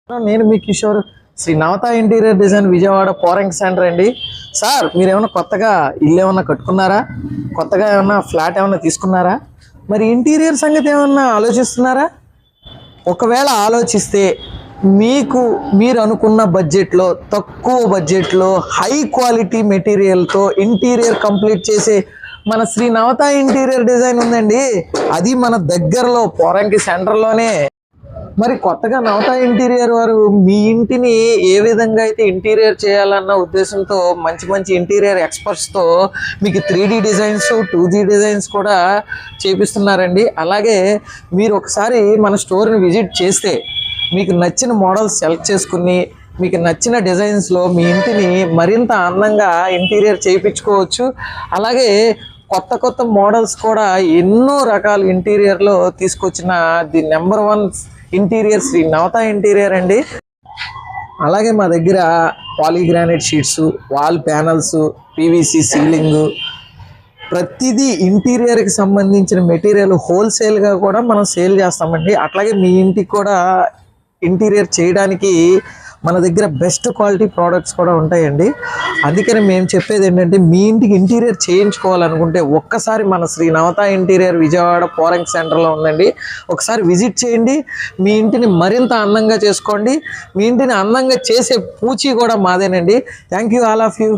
నేను మీ Kishore Sri Navata interior design Vijayawada Poranki centre అండి. సార్ మీరు ఏమైనా కొత్తగా ఇల్లు ఏమన్నా కట్టుకున్నారా? కొత్తగా ఏమన్నా ఫ్లాట్ ఏమన్నా తీసుకున్నారా? మరి ఇంటీరియర్ సంగతి ఏమన్నా ఆలోచిస్తున్నారా? ఒకవేళ ఆలోచిస్తే మీరు అనుకున్న బడ్జెట్లో, తక్కువ బడ్జెట్లో హై క్వాలిటీ మెటీరియల్తో ఇంటీరియర్ కంప్లీట్ చేసే మన శ్రీ నవత ఇంటీరియర్ డిజైన్ ఉందండి. అది మన దగ్గరలో పోరంకి సెంటర్లోనే. మరి కొత్తగా నవత ఇంటీరియర్ వారు మీ ఇంటిని ఏ విధంగా అయితే ఇంటీరియర్ చేయాలన్న ఉద్దేశంతో మంచి మంచి ఇంటీరియర్ ఎక్స్పర్ట్స్తో మీకు 3D డిజైన్స్ 2D డిజైన్స్ కూడా చేపిస్తున్నారండి. అలాగే మీరు ఒకసారి మన స్టోర్ని విజిట్ చేస్తే మీకు నచ్చిన మోడల్స్ సెలెక్ట్ చేసుకుని మీకు నచ్చిన డిజైన్స్లో మీ ఇంటిని మరింత అందంగా ఇంటీరియర్ చేయించుకోవచ్చు. అలాగే కొత్త కొత్త మోడల్స్ కూడా ఎన్నో రకాల ఇంటీరియర్లో తీసుకొచ్చిన the number 1 interior Sri Navata interior అండి. అలాగే మా దగ్గర poly granite sheets, wall panels, PVC ceiling, ప్రతిదీ ఇంటీరియర్కి సంబంధించిన మెటీరియల్ హోల్సేల్గా కూడా మనం సేల్ చేస్తామండి. అట్లాగే మీ ఇంటికి కూడా ఇంటీరియర్ చేయడానికి మన దగ్గర బెస్ట్ క్వాలిటీ ప్రోడక్ట్స్ కూడా ఉంటాయండి. అందుకని మేము చెప్పేది ఏంటంటే, మీ ఇంటికి ఇంటీరియర్ చేయించుకోవాలనుకుంటే ఒక్కసారి మన శ్రీ నవత ఇంటీరియర్ విజయవాడ పోరంకి సెంటర్లో ఉందండి. ఒకసారి విజిట్ చేయండి. మీ ఇంటిని మరింత అందంగా చేసుకోండి. మీ ఇంటిని అందంగా చేసే పూచి కూడా మాదేనండి. Thank you all of you.